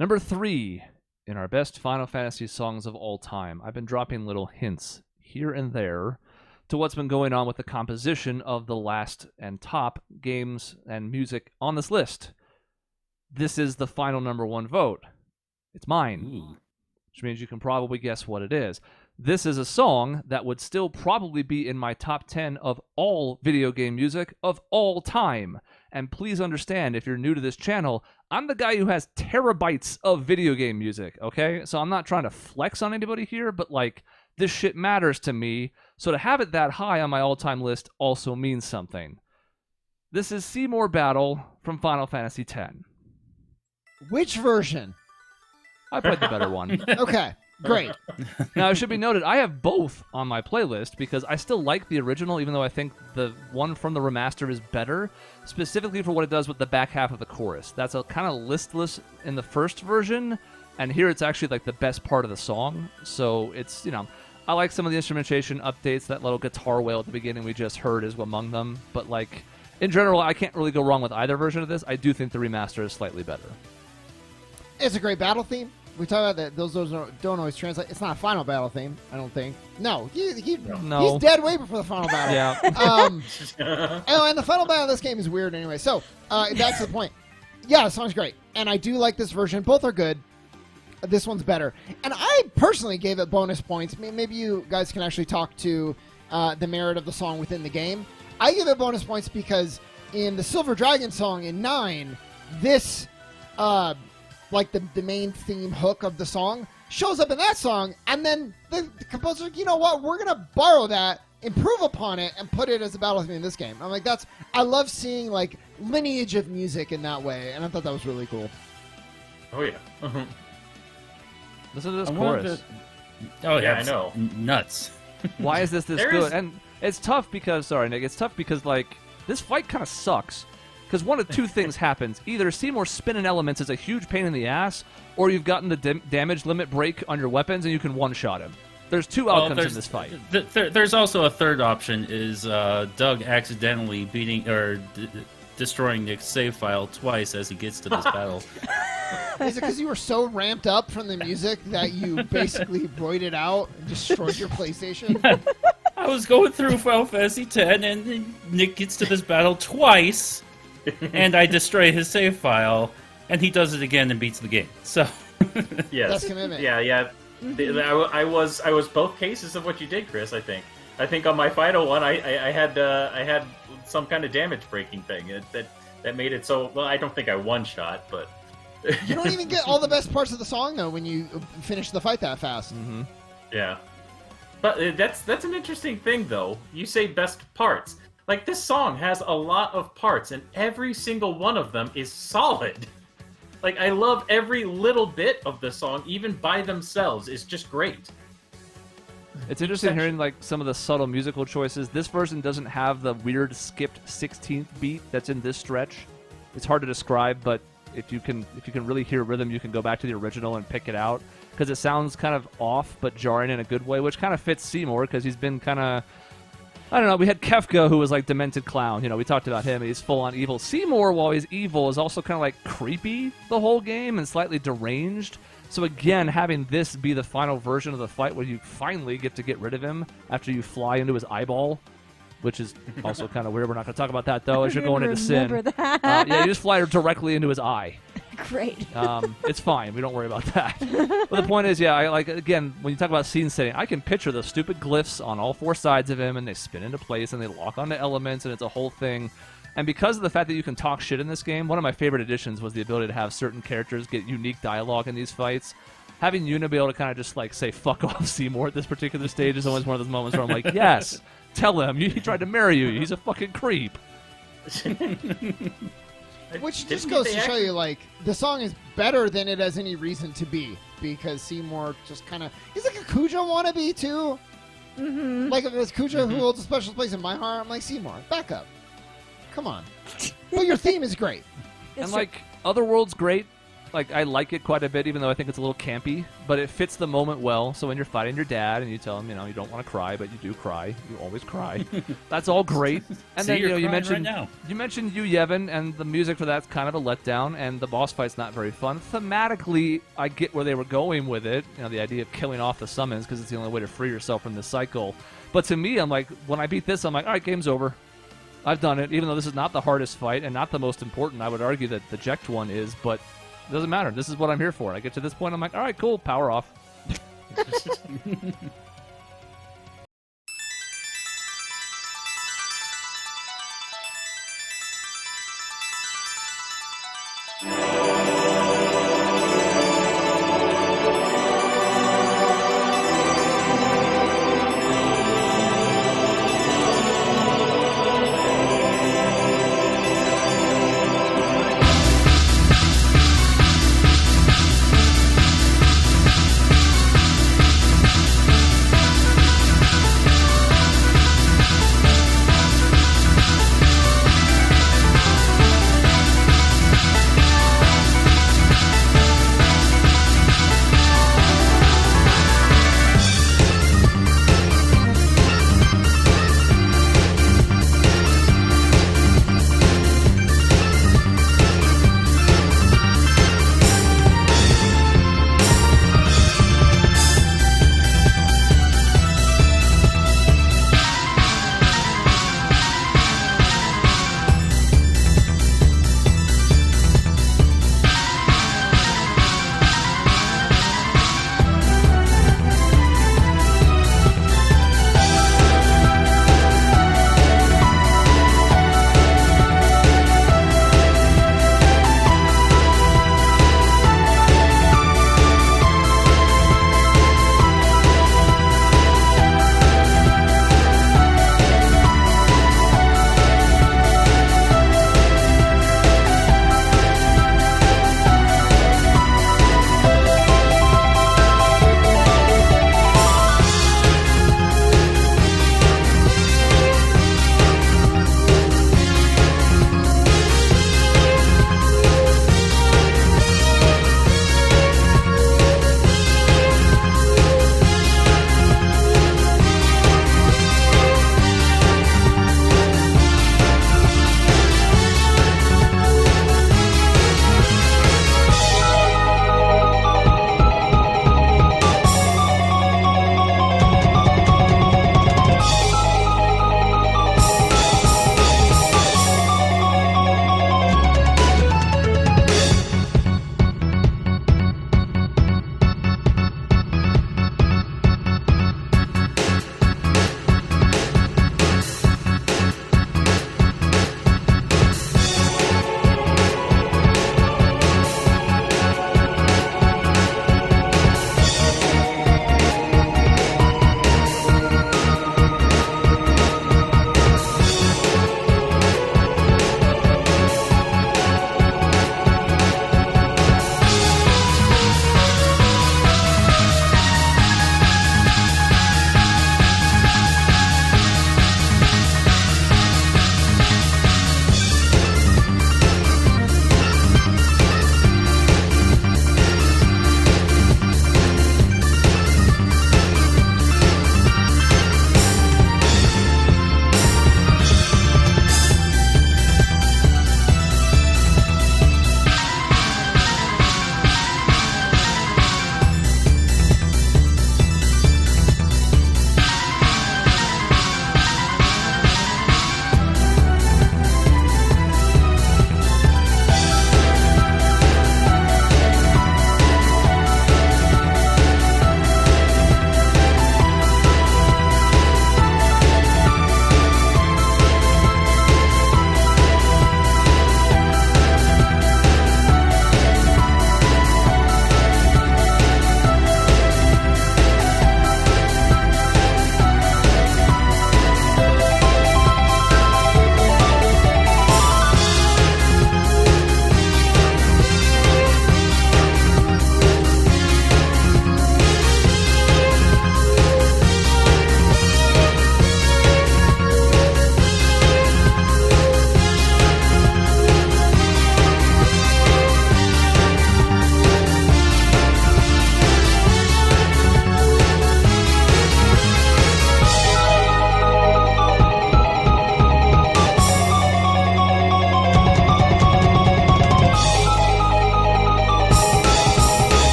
Number 3 in our best Final Fantasy songs of all time. I've been dropping little hints here and there to what's been going on with the composition of the last and top games and music on this list. This is the final number 1 vote. It's mine, which means you can probably guess what it is. This is a song that would still probably be in my top 10 of all video game music of all time. And please understand, if you're new to this channel, I'm the guy who has terabytes of video game music, okay? So I'm not trying to flex on anybody here, but like, this shit matters to me. So to have it that high on my all-time list also means something. This is Seymour Battle from Final Fantasy X. Which version? I played the better one. Okay, great. Now, it should be noted, I have both on my playlist because I still like the original, even though I think the one from the remaster is better, specifically for what it does with the back half of the chorus. That's a kind of listless in the first version, and here it's actually like the best part of the song. So it's, you know, I like some of the instrumentation updates. That little guitar wail at the beginning we just heard is among them. But like, in general, I can't really go wrong with either version of this. I do think the remaster is slightly better. It's a great battle theme. We talk about that. Those don't always translate. It's not a final battle theme, I don't think. No, he's dead way before the final battle. Yeah. And the final battle of this game is weird anyway. So that's the point. Yeah, the song's great, and I do like this version. Both are good. This one's better, and I personally gave it bonus points. Maybe you guys can actually talk to the merit of the song within the game. I give it bonus points because in the Silver Dragon song in 9, this. Like the main theme hook of the song shows up in that song, and then the composer's like, you know what, we're gonna borrow that, improve upon it, and put it as a battle theme in this game. I'm like, I love seeing like lineage of music in that way, and I thought that was really cool. Oh yeah. Listen to this chorus. Oh yeah, I know. Nuts. Why is this good? And it's tough because, sorry, Nick, it's tough because like this fight kind of sucks. Because one of two things happens. Either Seymour spinning elements is a huge pain in the ass, or you've gotten the damage limit break on your weapons and you can one-shot him. There's two outcomes in this fight. There's also a third option, is Doug accidentally beating or destroying Nick's save file twice as he gets to this battle. Is it because you were so ramped up from the music that you basically roided out and destroyed your PlayStation? I was going through Final Fantasy X, and Nick gets to this battle twice, and I destroy his save file, and he does it again and beats the game. So, yes, that's commitment. Yeah. I was both cases of what you did, Chris. I think on my final one, I had some kind of damage breaking thing that made it so. Well, I don't think I one shot, but you don't even get all the best parts of the song though when you finish the fight that fast. Mm-hmm. Yeah, but that's an interesting thing though. You say best parts. Like, this song has a lot of parts, and every single one of them is solid. Like, I love every little bit of the song, even by themselves. It's just great. It's interesting hearing, like, some of the subtle musical choices. This version doesn't have the weird skipped 16th beat that's in this stretch. It's hard to describe, but if you can really hear rhythm, you can go back to the original and pick it out. Because it sounds kind of off, but jarring in a good way, which kind of fits Seymour, because he's been kind of... I don't know, we had Kefka, who was like demented clown. You know, we talked about him. He's full-on evil. Seymour, while he's evil, is also kind of like creepy the whole game and slightly deranged. So again, having this be the final version of the fight where you finally get to get rid of him after you fly into his eyeball, which is also kind of weird. We're not going to talk about that, though, as you're going into Sin. Yeah, you just fly directly into his eye. Great. It's fine. We don't worry about that. But the point is, yeah, I like, again, when you talk about scene setting, I can picture the stupid glyphs on all four sides of him, and they spin into place, and they lock onto elements, and it's a whole thing. And because of the fact that you can talk shit in this game, one of my favorite additions was the ability to have certain characters get unique dialogue in these fights. Having Yuna be able to kind of just, like, say, fuck off Seymour at this particular stage is always one of those moments where I'm like, yes, tell him. He tried to marry you. He's a fucking creep. Which just goes to show you, like, the song is better than it has any reason to be, because Seymour just kind of... He's like a Kuja wannabe, too. Mm-hmm. Like, if it's Kuja who holds a special place in my heart, I'm like, Seymour, back up. Come on. But your theme is great. And, like, Otherworld's great. Like, I like it quite a bit, even though I think it's a little campy, but it fits the moment well. So when you're fighting your dad and you tell him, you don't want to cry, but you do cry. You always cry. That's all great. And See, then, you're you crying mentioned right now. you mentioned Yu Yevon, and the music for that's kind of a letdown, and the boss fight's not very fun. Thematically, I get where they were going with it. The idea of killing off the summons because it's the only way to free yourself from this cycle. But to me, I'm like, when I beat this, I'm like, all right, game's over. I've done it, even though this is not the hardest fight and not the most important. I would argue that the Ject one is, but it doesn't matter. This is what I'm here for. I get to this point, I'm like, all right, cool, power off.